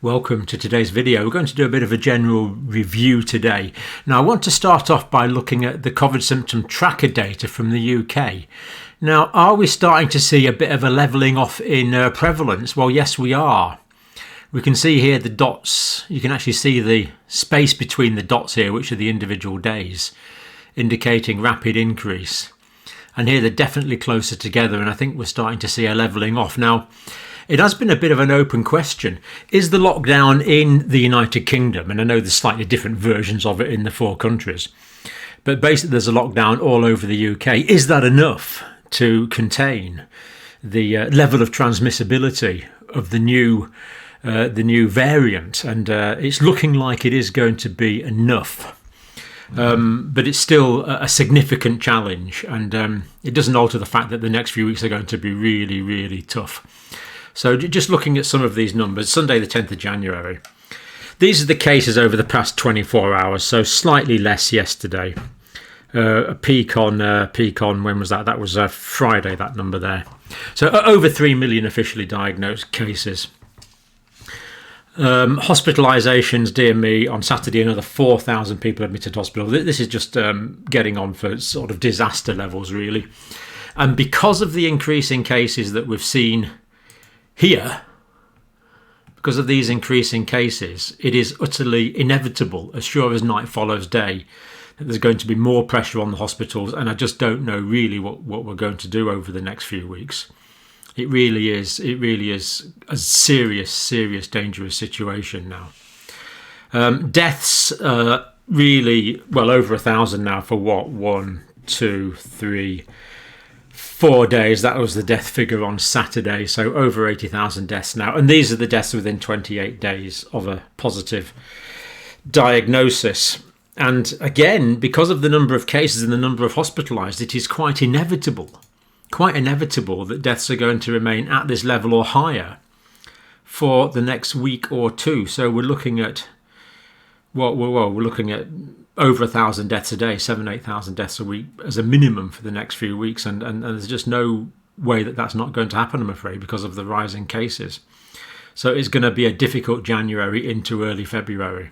Welcome to today's video. We're going to do a bit of a general review today. Now, I want to start off by looking at the COVID symptom tracker data from the UK. Now, are we starting to see a bit of a levelling off in prevalence? Well, yes, we are. We can see here the dots. You can actually see the space between the dots here, which are the individual days, indicating rapid increase. And here they're definitely closer together, and I think we're starting to see a levelling off. Now, it has been a bit of an open question. Is the lockdown in the United Kingdom, and I know there's slightly different versions of it in the 4 countries, but basically there's a lockdown all over the UK. Is that enough to contain the level of transmissibility of the new variant? And it's looking like it is going to be enough. But it's still a significant challenge, and it doesn't alter the fact that the next few weeks are going to be really, really tough. So just looking at some of these numbers, Sunday the 10th of January. These are the cases over the past 24 hours, so slightly less yesterday. A peak on, when was that? That was Friday, that number there. So over 3 million officially diagnosed cases. Hospitalisations, dear me, on Saturday another 4,000 people admitted to hospital. This is just getting on for sort of disaster levels, really. And because of the increasing cases that we've seen here, because of these increasing cases, it is utterly inevitable, as sure as night follows day, that there's going to be more pressure on the hospitals, and I just don't know really what we're going to do over the next few weeks. It really is a serious, dangerous situation now. Deaths, really, well, over 1,000 now for what? 1, 2, 3, 4 days. That was the death figure on Saturday. So over 80,000 deaths now. And these are the deaths within 28 days of a positive diagnosis. And again, because of the number of cases and the number of hospitalised, it is quite inevitable that deaths are going to remain at this level or higher for the next week or two. So we're looking at we're looking at over 1,000 deaths a day, 8,000 deaths a week as a minimum for the next few weeks, and there's just no way that that's not going to happen, I'm afraid, because of the rising cases. So it's going to be a difficult January into early February.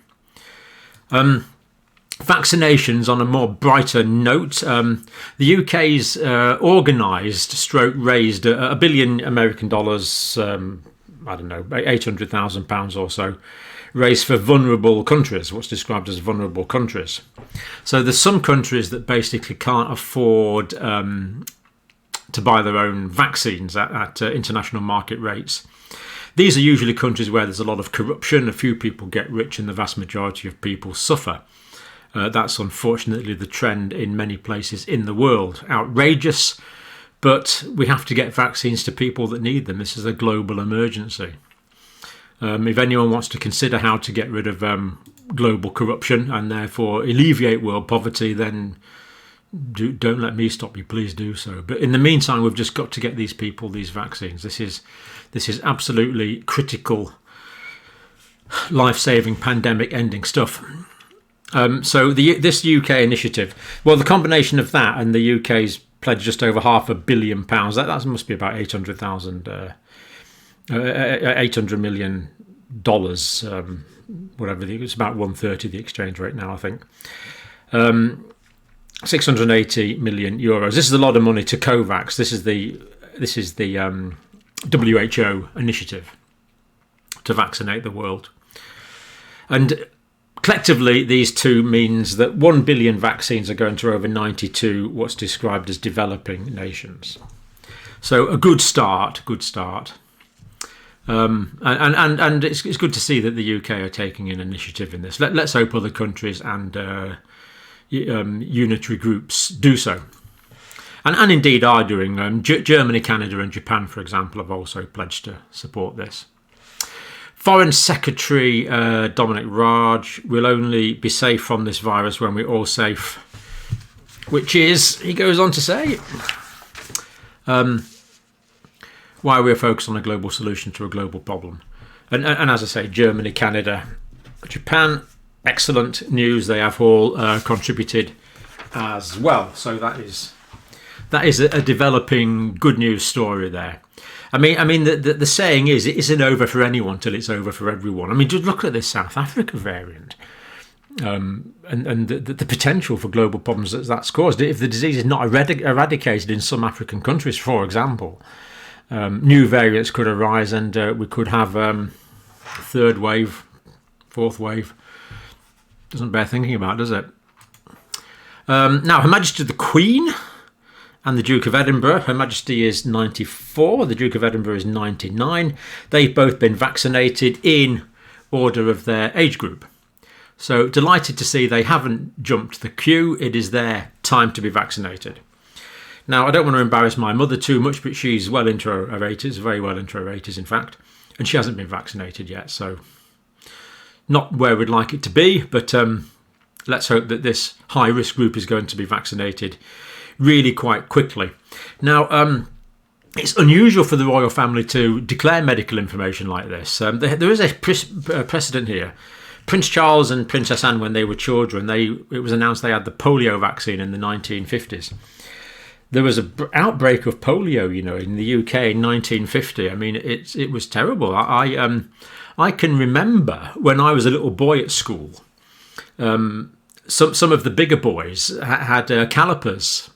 Vaccinations, on a more brighter note, the UK's organised raised $1 billion American dollars, I don't know, £800,000 or so, raised for vulnerable countries, what's described as vulnerable countries. So there's some countries that basically can't afford to buy their own vaccines at international market rates. These are usually countries where there's a lot of corruption, a few people get rich, and the vast majority of people suffer. That's unfortunately the trend in many places in the world. Outrageous, but we have to get vaccines to people that need them. This is a global emergency. If anyone wants to consider how to get rid of global corruption and therefore alleviate world poverty, then don't let me stop you. Please do so. But in the meantime, we've just got to get these people these vaccines. This is absolutely critical, life-saving, pandemic-ending stuff. So this UK initiative, well, the combination of that and the UK's pledged just over £500 million, that must be about $800 million, whatever, it's about 130 the exchange rate now, I think. 680 million euros. This is a lot of money to COVAX. This is the WHO initiative to vaccinate the world. And collectively, these two means that 1 billion vaccines are going to over 92 what's described as developing nations. So a good start. And it's good to see that the UK are taking an initiative in this. Let's hope other countries and unitary groups do so. And indeed are doing. Germany, Canada and Japan, for example, have also pledged to support this. Foreign Secretary Dominic Raab will only be safe from this virus when we're all safe, which is, he goes on to say, why we're focused on a global solution to a global problem. And as I say, Germany, Canada, Japan, excellent news. They have all contributed as well. So that is a developing good news story there. The saying is, it isn't over for anyone till it's over for everyone. I mean, just look at this South Africa variant. And the potential for global problems that's caused if the disease is not eradicated in some African countries, for example. New variants could arise, and we could have third wave, fourth wave. Doesn't bear thinking about, does it? Now, Her Majesty the Queen and the Duke of Edinburgh. Her Majesty is 94, the Duke of Edinburgh is 99. They've both been vaccinated in order of their age group. So delighted to see they haven't jumped the queue. It is their time to be vaccinated. Now, I don't want to embarrass my mother too much, but she's well into her 80s, very well into her 80s, in fact, and she hasn't been vaccinated yet. So not where we'd like it to be, but let's hope that this high-risk group is going to be vaccinated really quite quickly. Now, it's unusual for the royal family to declare medical information like this. There is a precedent here. Prince Charles and Princess Anne, when they were children, it was announced they had the polio vaccine in the 1950s. There was an outbreak of polio, in the UK in 1950. I mean, it was terrible. I can remember when I was a little boy at school, some of the bigger boys had calipers.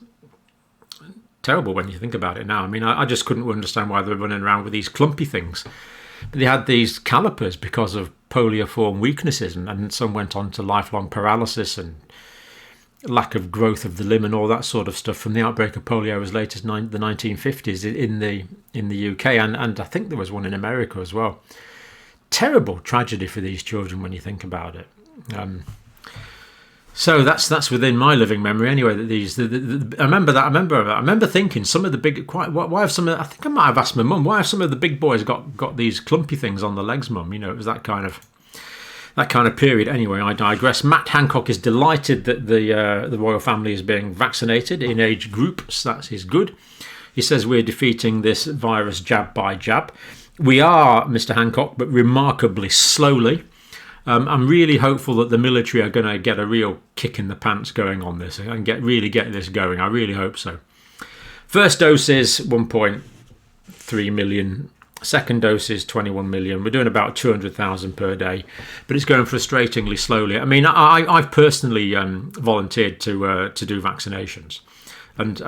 Terrible when you think about it now. I mean, I just couldn't understand why they were running around with these clumpy things. But they had these calipers because of polio-form weaknesses, and some went on to lifelong paralysis and lack of growth of the limb and all that sort of stuff from the outbreak of polio as late as the 1950s in the UK, and I think there was one in America as well. Terrible tragedy for these children when you think about it. So that's within my living memory anyway. That I remember thinking some of the big. Why have some? I think I might have asked my mum, why have some of the big boys got these clumpy things on the legs, mum? It was that kind of period. Anyway, I digress. Matt Hancock is delighted that the royal family is being vaccinated in age groups. That is good. He says we're defeating this virus jab by jab. We are, Mr. Hancock, but remarkably slowly. I'm really hopeful that the military are going to get a real kick in the pants going on this and really get this going. I really hope so. First dose is 1.3 million. Second dose is 21 million. We're doing about 200,000 per day, but it's going frustratingly slowly. I mean, I've personally volunteered to do vaccinations, and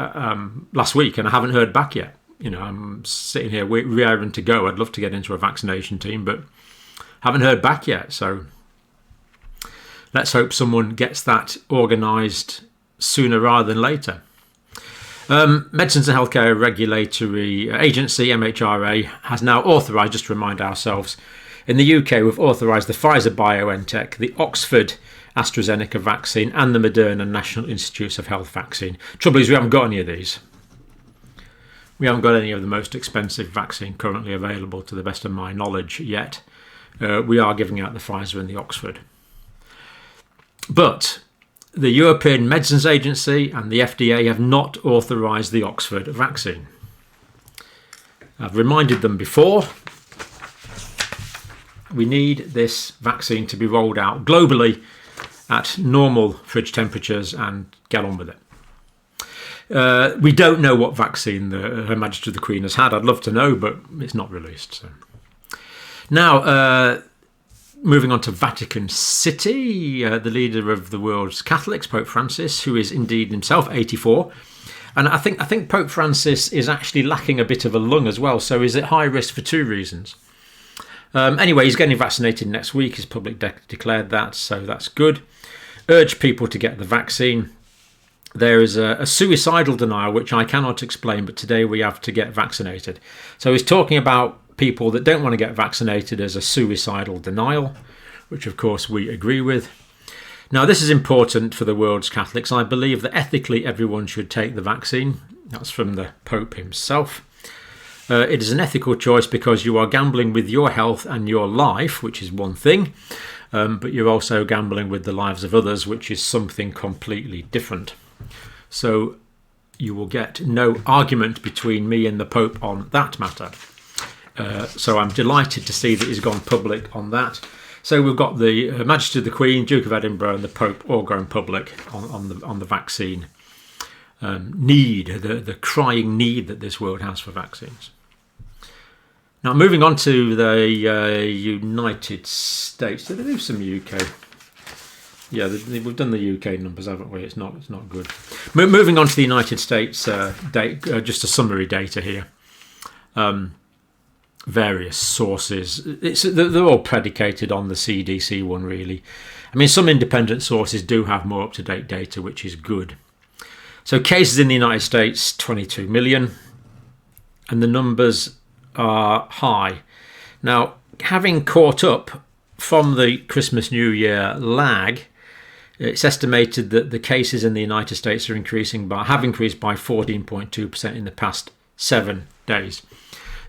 last week, and I haven't heard back yet. I'm sitting here raring to go. I'd love to get into a vaccination team, but haven't heard back yet. So let's hope someone gets that organised sooner rather than later. Medicines and Healthcare Regulatory Agency, MHRA, has now authorised, just to remind ourselves, in the UK we've authorised the Pfizer-BioNTech, the Oxford-AstraZeneca vaccine and the Moderna National Institutes of Health vaccine. Trouble is we haven't got any of these. We haven't got any of the most expensive vaccine currently available to the best of my knowledge yet. We are giving out the Pfizer and the Oxford. But the European Medicines Agency and the FDA have not authorised the Oxford vaccine. I've reminded them before. We need this vaccine to be rolled out globally at normal fridge temperatures and get on with it. We don't know what vaccine Her Majesty the Queen has had. I'd love to know, but it's not released. So. Now, moving on to Vatican City, the leader of the world's Catholics, Pope Francis, who is indeed himself 84. And I think Pope Francis is actually lacking a bit of a lung as well, so he's at high risk for two reasons. Anyway, he's getting vaccinated next week. His public declared that, so that's good. Urge people to get the vaccine. There is a suicidal denial, which I cannot explain, but today we have to get vaccinated. So he's talking about people that don't want to get vaccinated as a suicidal denial, which of course we agree with. Now, this is important for the world's Catholics. I believe that ethically everyone should take the vaccine. That's from the Pope himself. It is an ethical choice because you are gambling with your health and your life, which is one thing, but you're also gambling with the lives of others, which is something completely different. So you will get no argument between me and the Pope on that matter. So I'm delighted to see that he's gone public on that. So we've got the Her Majesty the Queen, Duke of Edinburgh, and the Pope all going public on the vaccine need, the crying need that this world has for vaccines. Now, moving on to the United States. Did they do some UK? Yeah, we've done the UK numbers, haven't we? It's not good. Moving on to the United States, just a summary data here. Various sources. They're all predicated on the CDC one, really. I mean, some independent sources do have more up-to-date data, which is good. So cases in the United States, 22 million. And the numbers are high. Now, having caught up from the Christmas New Year lag, it's estimated that the cases in the United States have increased by 14.2% in the past 7 days.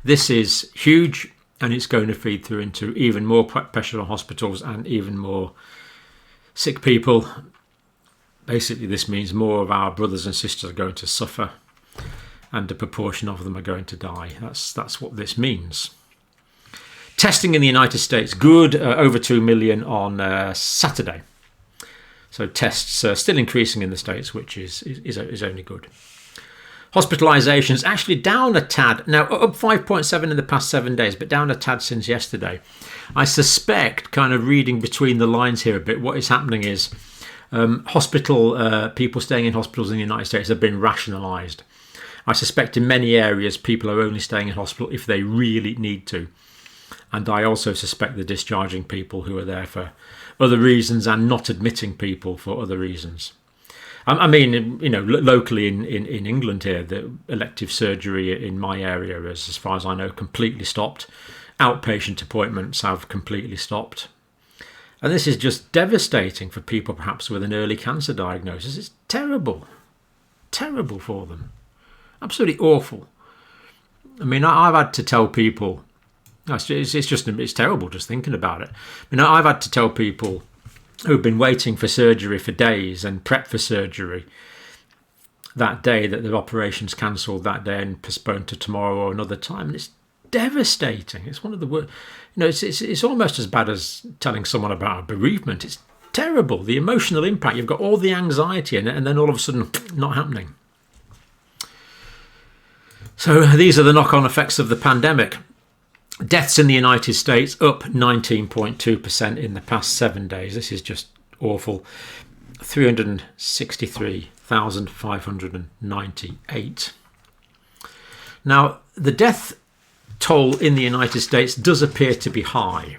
This is huge, and it's going to feed through into even more pressure on hospitals and even more sick people. Basically, this means more of our brothers and sisters are going to suffer, and a proportion of them are going to die. That's what this means. Testing in the United States, good, over 2 million on Saturday. So tests are still increasing in the States, which is only good. Hospitalisations actually down a tad. Now, up 5.7 in the past 7 days, but down a tad since yesterday. I suspect, kind of reading between the lines here a bit, what is happening is people staying in hospitals in the United States have been rationalised. I suspect in many areas people are only staying in hospital if they really need to. And I also suspect they're discharging people who are there for other reasons and not admitting people for other reasons. I mean, locally in England here, the elective surgery in my area is, as far as I know, completely stopped. Outpatient appointments have completely stopped. And this is just devastating for people perhaps with an early cancer diagnosis. It's terrible. Terrible for them. Absolutely awful. I mean, I've had to tell people, it's terrible just thinking about it. I've had to tell people who've been waiting for surgery for days and prep for surgery that day that their operation's cancelled that day and postponed to tomorrow or another time. And it's devastating. It's one of the worst. It's almost as bad as telling someone about a bereavement. It's terrible. The emotional impact. You've got all the anxiety in it, and then all of a sudden, not happening. So these are the knock-on effects of the pandemic. Deaths in the United States up 19.2% in the past 7 days. This is just awful. 363,598. Now, the death toll in the United States does appear to be high.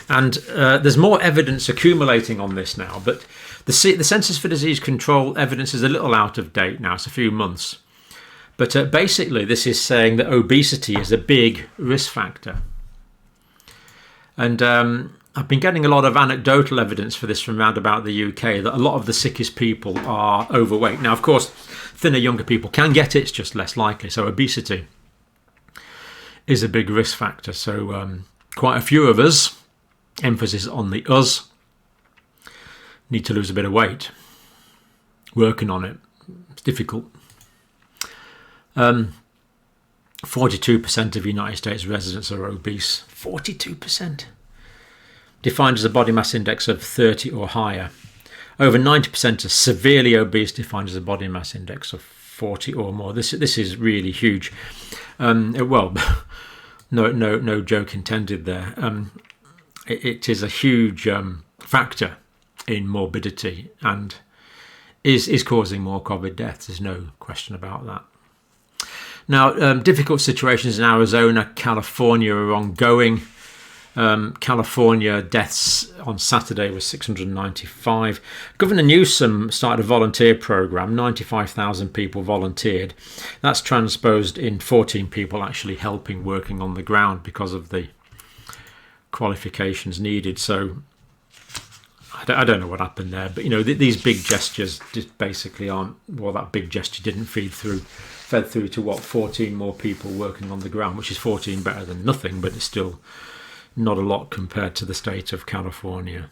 And there's more evidence accumulating on this now. But the Centers for Disease Control evidence is a little out of date now. It's a few months. But basically, this is saying that obesity is a big risk factor. And I've been getting a lot of anecdotal evidence for this from around about the UK, that a lot of the sickest people are overweight. Now, of course, thinner, younger people can get it. It's just less likely. So obesity is a big risk factor. So quite a few of us, emphasis on the us, need to lose a bit of weight. Working on it. It's difficult. 42% of United States residents are obese. 42%. Defined as a body mass index of 30 or higher. Over 90% are severely obese, defined as a body mass index of 40 or more. This is really huge. No joke intended there. It is a huge factor in morbidity and is causing more COVID deaths. There's no question about that. Now, difficult situations in Arizona, California are ongoing. California deaths on Saturday was 695. Governor Newsom started a volunteer program. 95,000 people volunteered. That's transposed in 14 people actually helping, working on the ground because of the qualifications needed. So I don't know what happened there, but these big gestures just basically aren't. Well, that big gesture didn't fed through to 14 more people working on the ground, which is 14 better than nothing, but it's still not a lot compared to the state of California.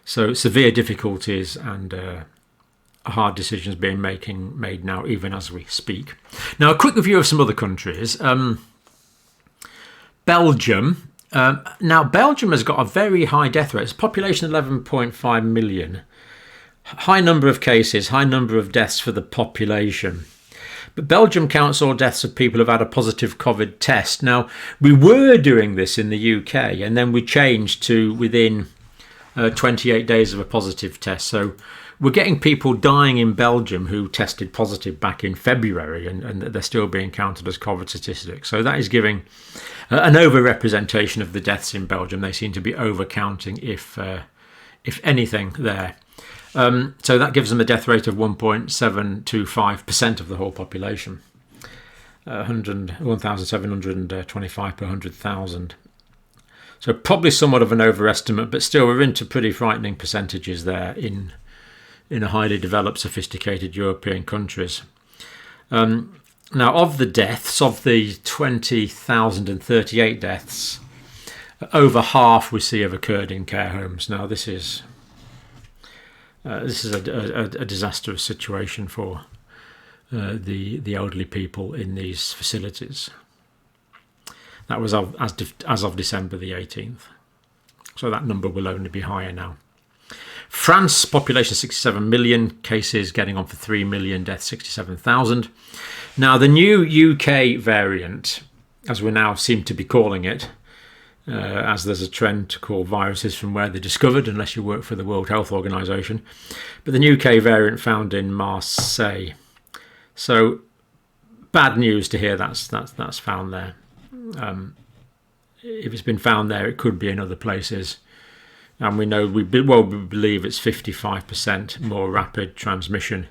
So severe difficulties and hard decisions being made now, even as we speak. Now, a quick review of some other countries. Belgium. Now, Belgium has got a very high death rate. It's population 11.5 million. High number of cases, high number of deaths for the population. But Belgium counts all deaths of people who've had a positive COVID test. Now, we were doing this in the UK, and then we changed to within 28 days of a positive test. So we're getting people dying in Belgium who tested positive back in February, and they're still being counted as COVID statistics. So that is giving an over-representation of the deaths in Belgium. They seem to be over-counting, if anything, there. So that gives them a death rate of 1.725% of the whole population, 1,725 per 100,000. So probably somewhat of an overestimate, but still we're into pretty frightening percentages there in a highly developed, sophisticated European countries. Now, of the deaths, of the 20,038 deaths, over half we see have occurred in care homes. Now, this is a disastrous situation for the elderly people in these facilities. That was as of December the 18th. So that number will only be higher now. France, population 67 million, cases getting on for 3 million, deaths 67,000. Now, the new UK variant, as we now seem to be calling it, as there's a trend to call viruses from where they're discovered, unless you work for the World Health Organization, but the new UK variant found in Marseille. So, bad news to hear that's found there. If it's been found there, it could be in other places. And we know, we believe it's 55% more rapid transmission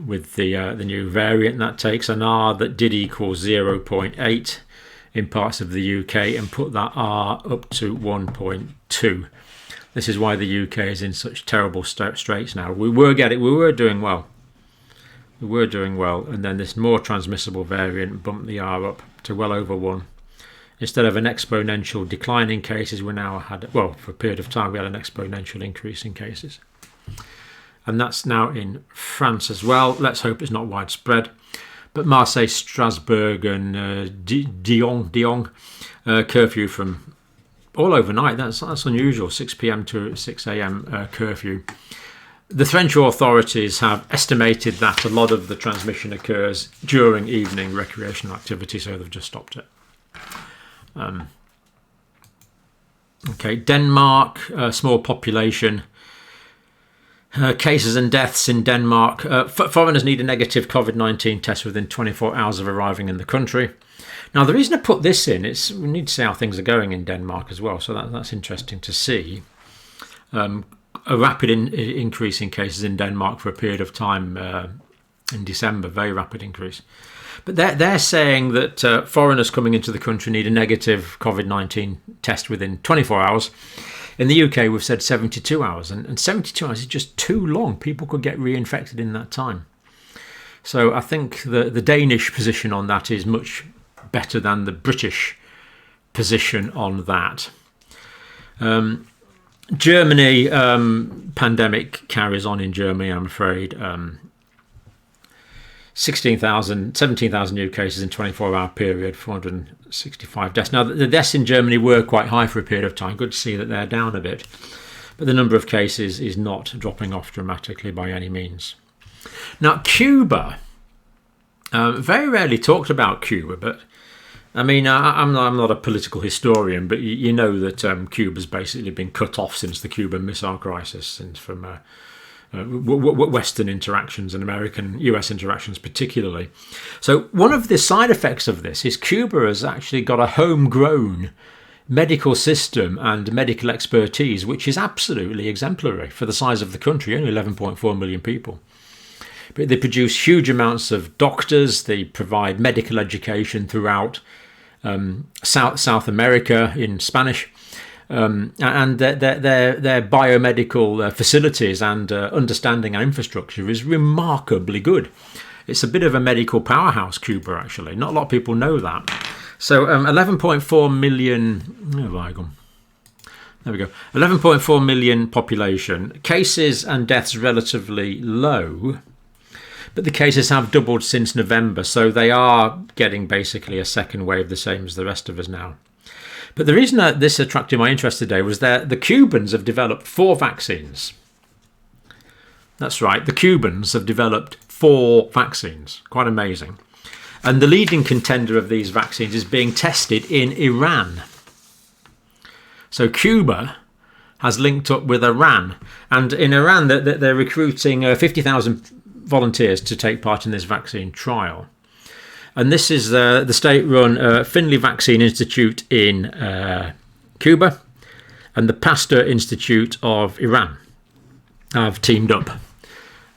with the new variant. That takes an R that did equal 0.8 in parts of the UK and put that R up to 1.2. This is why the UK is in such terrible straits now. We were doing well. We were doing well, and then this more transmissible variant bumped the R up to well over 1. Instead of an exponential decline in cases, we now had, well, for a period of time, we had an exponential increase in cases. And that's now in France as well. Let's hope it's not widespread. But Marseille, Strasbourg and Dijon curfew from all overnight. That's unusual, 6 p.m. to 6 a.m. Curfew. The French authorities have estimated that a lot of the transmission occurs during evening recreational activity, so they've just stopped it. Okay, Denmark, small population. Cases and deaths in Denmark. Foreigners need a negative COVID-19 test within 24 hours of arriving in the country. Now, the reason I put this in is we need to see how things are going in Denmark as well, so that's interesting to see. A rapid increase in cases in Denmark for a period of time in December, very rapid increase. But they're saying that foreigners coming into the country need a negative COVID-19 test within 24 hours. In the UK, we've said 72 hours, and 72 hours is just too long. People could get reinfected in that time. So I think the Danish position on that is much better than the British position on that. Germany, pandemic carries on in Germany, I'm afraid. 17,000 new cases in 24-hour period, 465 deaths. Now, the deaths in Germany were quite high for a period of time. Good to see that they're down a bit. But the number of cases is not dropping off dramatically by any means. Now, Cuba, very rarely talked about Cuba, but I mean, I'm not a political historian, but you know that Cuba's basically been cut off since the Cuban Missile Crisis, since from Western interactions and US interactions particularly. So one of the side effects of this is Cuba has actually got a homegrown medical system and medical expertise which is absolutely exemplary for the size of the country, only 11.4 million people. But they produce huge amounts of doctors, they provide medical education throughout South America in Spanish. And their biomedical facilities and understanding and infrastructure is remarkably good. It's a bit of a medical powerhouse, Cuba, actually. Not a lot of people know that. So 11.4 million... Oh, have I gone? There we go. 11.4 million population. Cases and deaths relatively low. But the cases have doubled since November. So they are getting basically a second wave, the same as the rest of us now. But the reason that this attracted my interest today was that the Cubans have developed 4 vaccines. That's right, the Cubans have developed 4 vaccines. Quite amazing. And the leading contender of these vaccines is being tested in Iran. So Cuba has linked up with Iran. And in Iran, they're recruiting 50,000 volunteers to take part in this vaccine trial. And this is the state-run Finley Vaccine Institute in Cuba and the Pasteur Institute of Iran have teamed up.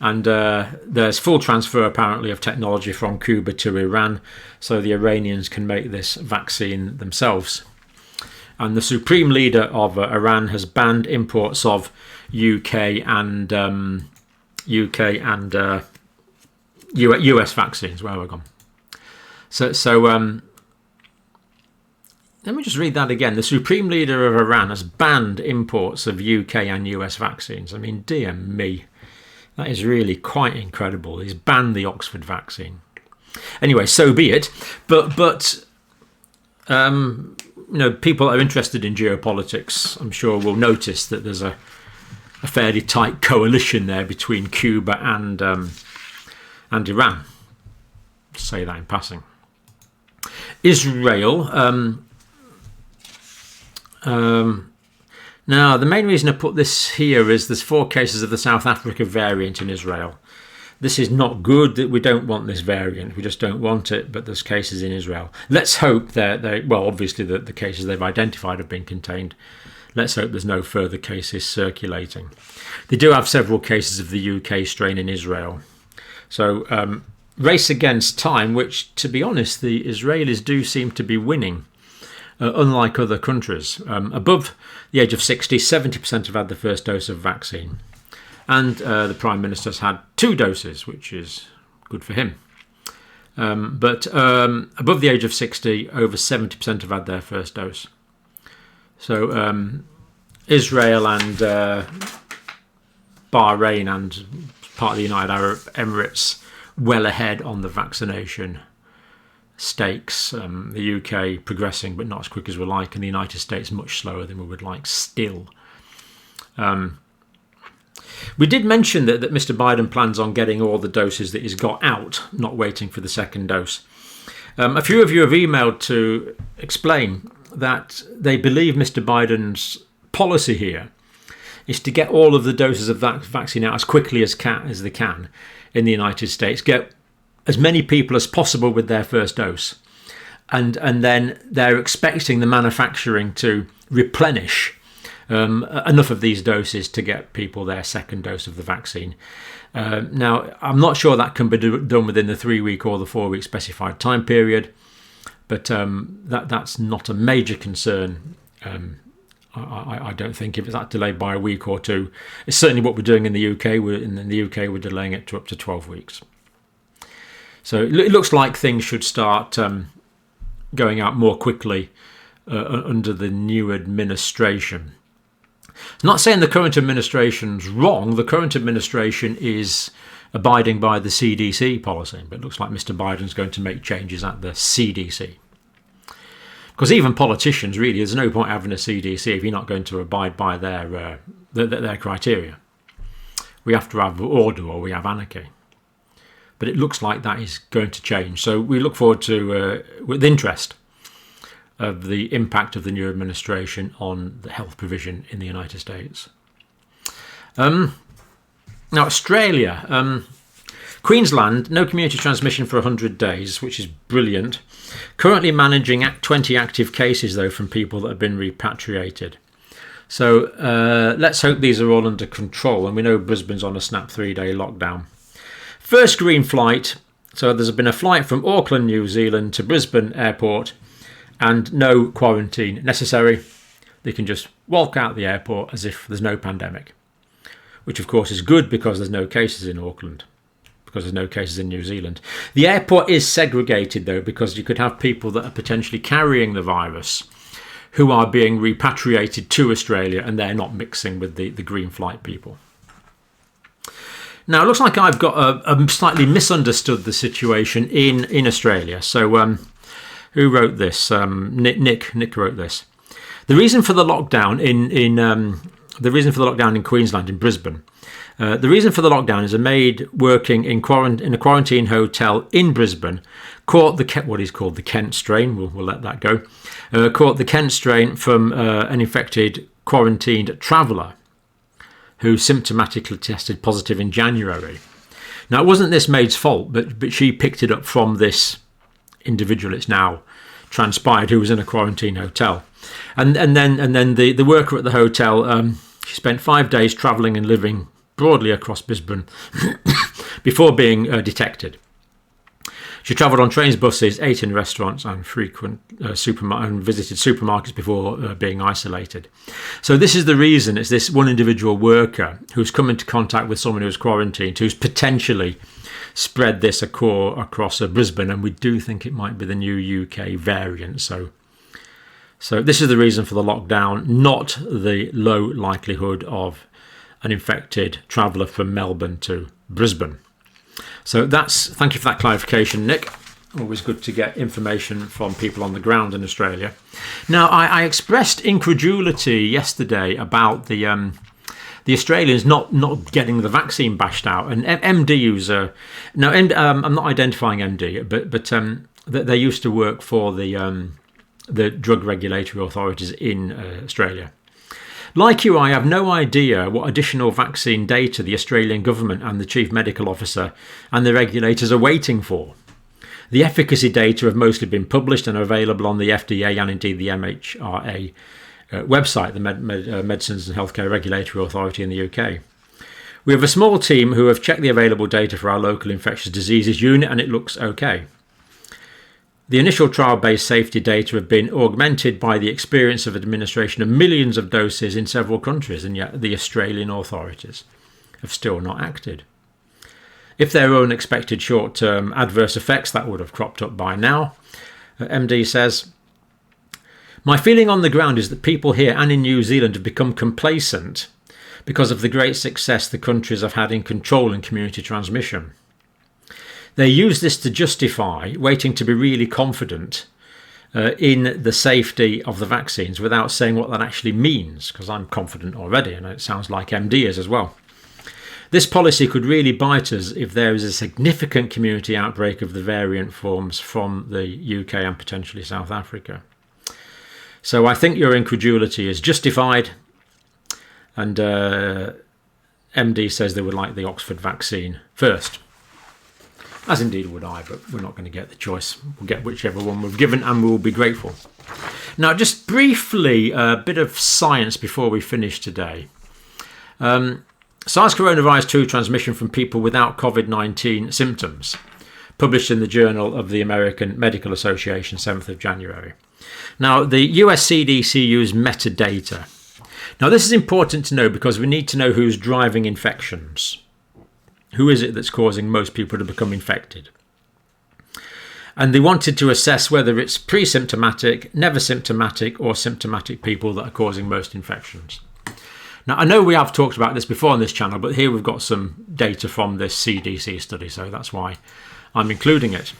And there's full transfer, apparently, of technology from Cuba to Iran, so the Iranians can make this vaccine themselves. And the supreme leader of Iran has banned imports of UK and US vaccines. Where have I gone? So let me just read that again. The supreme leader of Iran has banned imports of UK and US vaccines. I mean, dear me. That is really quite incredible. He's banned the Oxford vaccine. Anyway, so be it. But people that are interested in geopolitics, I'm sure, will notice that there's a fairly tight coalition there between Cuba and Iran. Say that in passing. Israel. Now, the main reason I put this here is there's 4 cases of the South Africa variant in Israel. This is not good. That we don't want this variant. We just don't want it, but there's cases in Israel. Let's hope well, obviously the cases they've identified have been contained. Let's hope there's no further cases circulating. They do have several cases of the UK strain in Israel. So race against time, which, to be honest, the Israelis do seem to be winning. Unlike other countries. Above the age of 60, 70% have had the first dose of vaccine. And the Prime Minister's had 2 doses, which is good for him. But above the age of 60, over 70% have had their first dose. So Israel and Bahrain and part of the United Arab Emirates well ahead on the vaccination stakes. The UK progressing, but not as quick as we like, and the United States much slower than we would like still. We did mention that Mr. Biden plans on getting all the doses that he's got out, not waiting for the second dose. A few of you have emailed to explain that they believe Mr. Biden's policy here is to get all of the doses of that vaccine out as quickly as they can in the United States, get as many people as possible with their first dose. And then they're expecting the manufacturing to replenish enough of these doses to get people their second dose of the vaccine. Now, I'm not sure that can be done within the 3-week or the 4-week specified time period, but that's not a major concern. I don't think if it's that delayed by a week or 2. It's certainly what we're doing in the UK. In the UK, we're delaying it to up to 12 weeks. So it looks like things should start going out more quickly under the new administration. I'm not saying the current administration's wrong. The current administration is abiding by the CDC policy, but it looks like Mr. Biden's going to make changes at the CDC. Because even politicians, really, there's no point having a CDC if you're not going to abide by their criteria. We have to have order or we have anarchy. But it looks like that is going to change. So we look forward to, with interest, of the impact of the new administration on the health provision in the United States. Now, Australia. Queensland, no community transmission for 100 days, which is brilliant. Currently managing 20 active cases, though, from people that have been repatriated. So let's hope these are all under control. And we know Brisbane's on a snap 3-day lockdown. First green flight. So there's been a flight from Auckland, New Zealand to Brisbane Airport and no quarantine necessary. They can just walk out the airport as if there's no pandemic, which of course is good because there's no cases in Auckland, because there's no cases in New Zealand. The airport is segregated though, because you could have people that are potentially carrying the virus who are being repatriated to Australia and they're not mixing with the green flight people. Now, it looks like I've got a slightly misunderstood the situation in Australia. So who wrote this? Nick wrote this. The reason for the lockdown in the reason for the lockdown in Queensland, in Brisbane. The reason for the lockdown is a maid working in a quarantine hotel in Brisbane caught what is called the Kent strain. We'll let that go. Caught the Kent strain from an infected quarantined traveller who symptomatically tested positive in January. Now, it wasn't this maid's fault, but she picked it up from this individual. It's now transpired, who was in a quarantine hotel, and then the worker at the hotel. She spent 5 days travelling and living broadly across Brisbane before being detected. She travelled on trains, buses, ate in restaurants and and visited supermarkets before being isolated. So this is the reason. It's this one individual worker who's come into contact with someone who's quarantined, who's potentially spread this across Brisbane, and we do think it might be the new UK variant. So this is the reason for the lockdown, not the low likelihood of an infected traveller from Melbourne to Brisbane. So thank you for that clarification, Nick. Always good to get information from people on the ground in Australia. Now, I expressed incredulity yesterday about the Australians not getting the vaccine bashed out. And MD user, no, I'm not identifying MD, but they used to work for the drug regulatory authorities in Australia. Like you, I have no idea what additional vaccine data the Australian government and the chief medical officer and the regulators are waiting for. The efficacy data have mostly been published and are available on the FDA and indeed the MHRA website, the Medicines and Healthcare Regulatory Authority in the UK. We have a small team who have checked the available data for our local infectious diseases unit, and it looks okay. The initial trial-based safety data have been augmented by the experience of administration of millions of doses in several countries, and yet the Australian authorities have still not acted. If there were unexpected short-term adverse effects, that would have cropped up by now. MD says, "My feeling on the ground is that people here and in New Zealand have become complacent because of the great success the countries have had in controlling community transmission. They use this to justify waiting to be really confident in the safety of the vaccines without saying what that actually means, because I'm confident already, and it sounds like MD is as well. This policy could really bite us if there is a significant community outbreak of the variant forms from the UK and potentially South Africa. So I think your incredulity is justified, and MD says they would like the Oxford vaccine first. As indeed would I, but we're not going to get the choice. We'll get whichever one we've given, and we'll be grateful." Now, just briefly, a bit of science before we finish today. SARS coronavirus 2 transmission from people without COVID-19 symptoms, published in the Journal of the American Medical Association, 7th of January. Now, the US CDC used metadata. Now, this is important to know because we need to know who's driving infections. Who is it that's causing most people to become infected? And they wanted to assess whether it's pre-symptomatic, never symptomatic, or symptomatic people that are causing most infections. Now, I know we have talked about this before on this channel, but here we've got some data from this CDC study, so that's why I'm including it.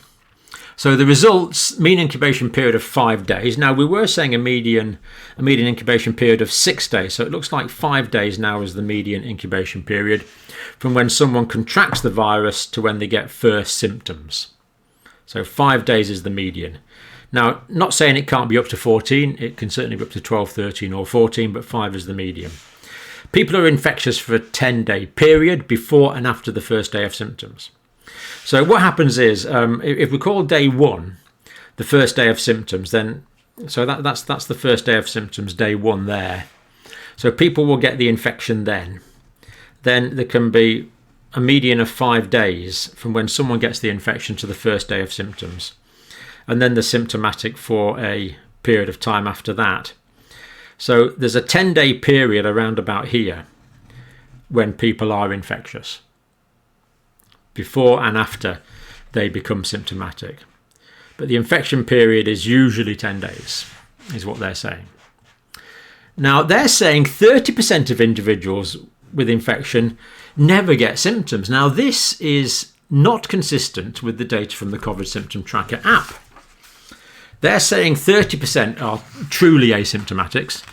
So the results, mean incubation period of 5 days. Now, we were saying a median incubation period of 6 days, so it looks like 5 days now is the median incubation period from when someone contracts the virus to when they get first symptoms. So 5 days is the median. Now, not saying it can't be up to 14, it can certainly be up to 12, 13 or 14, but 5 is the median. People are infectious for a 10-day period before and after the first day of symptoms. So what happens is, if we call day 1 the first day of symptoms, then so that's the first day of symptoms, day 1 there. So people will get the infection then. Then there can be a median of 5 days from when someone gets the infection to the first day of symptoms. And then they're symptomatic for a period of time after that. So there's a 10-day period around about here when people are infectious, before and after they become symptomatic. But the infection period is usually 10 days, is what they're saying. Now, they're saying 30% of individuals with infection never get symptoms. Now, this is not consistent with the data from the COVID Symptom Tracker app. They're saying 30% are truly asymptomatics.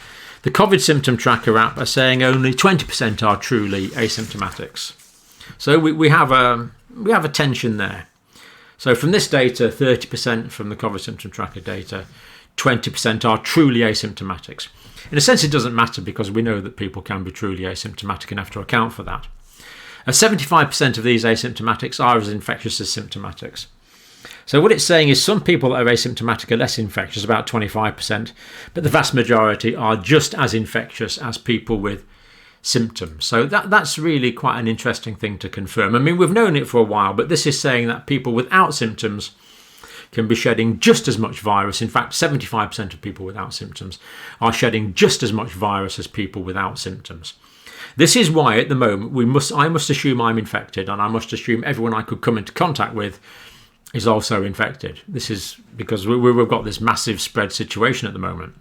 The COVID symptom tracker app are saying only 20% are truly asymptomatics. So we have a tension there. So from this data, 30% from the COVID symptom tracker data, 20% are truly asymptomatics. In a sense, it doesn't matter because we know that people can be truly asymptomatic and have to account for that. 75% of these asymptomatics are as infectious as symptomatics. So what it's saying is some people that are asymptomatic are less infectious, about 25%, but the vast majority are just as infectious as people with symptoms. So that's really quite an interesting thing to confirm. I mean, we've known it for a while, but this is saying that people without symptoms can be shedding just as much virus. In fact, 75% of people without symptoms are shedding just as much virus as people without symptoms. This is why at the moment I must assume I'm infected, and I must assume everyone I could come into contact with is also infected. This is because we've got this massive spread situation at the moment.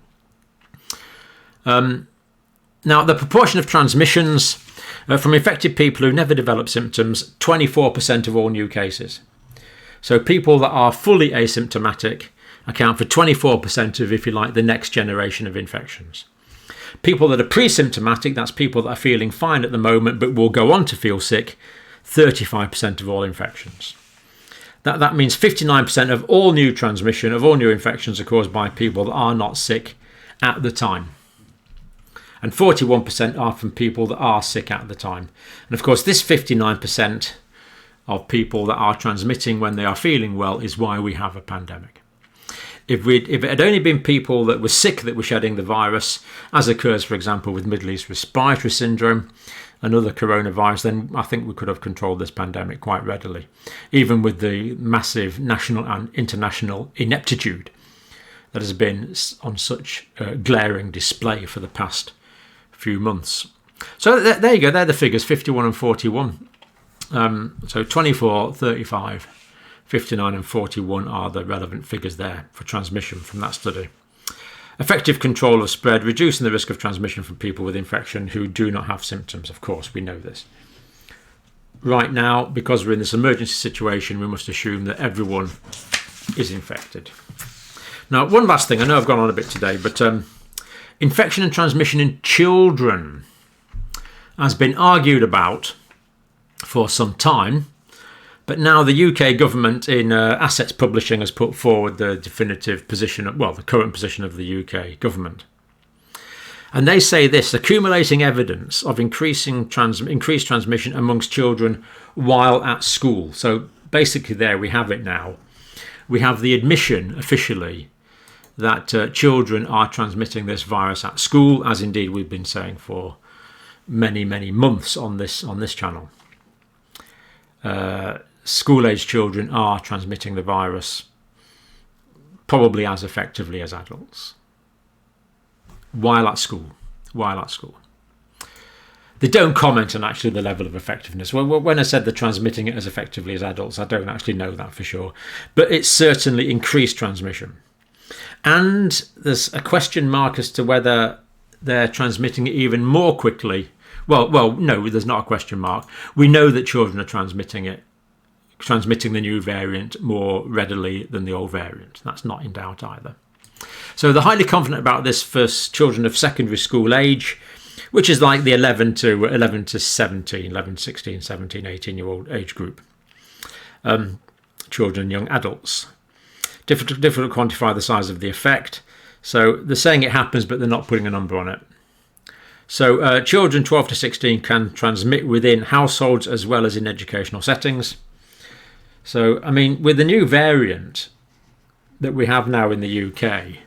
Now, the proportion of transmissions from infected people who never develop symptoms, 24% of all new cases. So people that are fully asymptomatic account for 24% of, if you like, the next generation of infections. People that are pre-symptomatic, that's people that are feeling fine at the moment but will go on to feel sick, 35% of all infections. That means 59% of all new transmission, of all new infections are caused by people that are not sick at the time. And 41% are from people that are sick at the time. And of course, this 59% of people that are transmitting when they are feeling well is why we have a pandemic. If it had only been people that were sick that were shedding the virus, as occurs, for example, with Middle East respiratory syndrome and other coronavirus, then I think we could have controlled this pandemic quite readily, even with the massive national and international ineptitude that has been on such glaring display for the past few months. So there you go, they're the figures, 51 and 41. So 24, 35, 59 and 41 are the relevant figures there for transmission from that study. Effective control of spread, reducing the risk of transmission from people with infection who do not have symptoms. Of course, we know this. Right now, because we're in this emergency situation, we must assume that everyone is infected. Now, one last thing. I know I've gone on a bit today, but infection and transmission in children has been argued about for some time. But now the UK government in Assets Publishing has put forward the definitive position, the current position of the UK government. And they say this: accumulating evidence of increased transmission amongst children while at school. So basically there we have it now. We have the admission officially that children are transmitting this virus at school, as indeed we've been saying for many, many months on this channel. School-aged children are transmitting the virus probably as effectively as adults while at school. They don't comment on actually the level of effectiveness. When I said they're transmitting it as effectively as adults, I don't actually know that for sure. But it's certainly increased transmission. And there's a question mark as to whether they're transmitting it even more quickly. Well, no, there's not a question mark. We know that children are transmitting the new variant more readily than the old variant. That's not in doubt either. So they're highly confident about this for children of secondary school age, which is like the 11 to 16, 17, 18-year-old age group. Children and young adults. Difficult to quantify the size of the effect. So they're saying it happens, but they're not putting a number on it. So children 12 to 16 can transmit within households as well as in educational settings. So, I mean, with the new variant that we have now in the UK,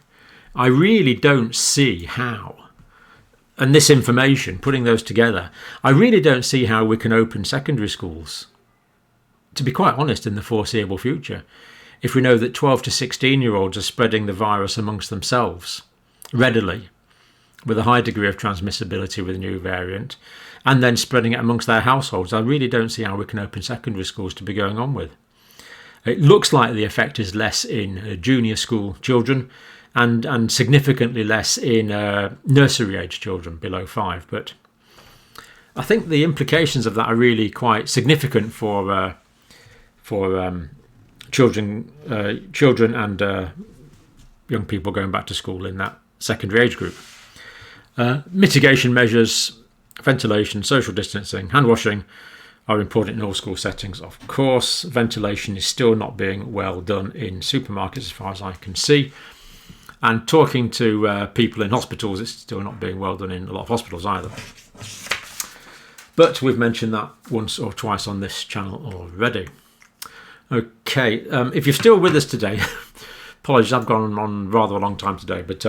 I really don't see how, and this information, putting those together, I really don't see how we can open secondary schools, to be quite honest, in the foreseeable future, if we know that 12 to 16-year-olds are spreading the virus amongst themselves readily, with a high degree of transmissibility with a new variant, and then spreading it amongst their households. I really don't see how we can open secondary schools to be going on with. It looks like the effect is less in junior school children and significantly less in nursery age children below 5. But I think the implications of that are really quite significant for children and young people going back to school in that secondary age group. Mitigation measures, ventilation, social distancing, hand washing are important in all school settings. Of course, ventilation is still not being well done in supermarkets as far as I can see. And talking to people in hospitals, it's still not being well done in a lot of hospitals either. But we've mentioned that once or twice on this channel already. Okay, if you're still with us today, apologies, I've gone on rather a long time today, but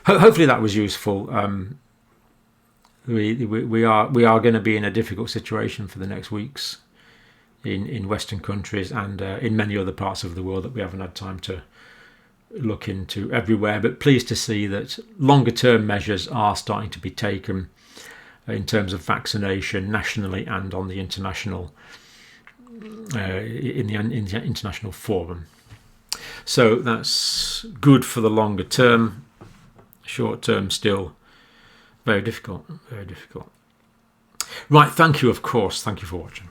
hopefully that was useful. We are going to be in a difficult situation for the next weeks in Western countries and in many other parts of the world that we haven't had time to look into everywhere. But pleased to see that longer term measures are starting to be taken in terms of vaccination nationally and on the international in the international forum. So that's good for the longer term. Short term still very difficult, very difficult. Right, thank you, of course. Thank you for watching.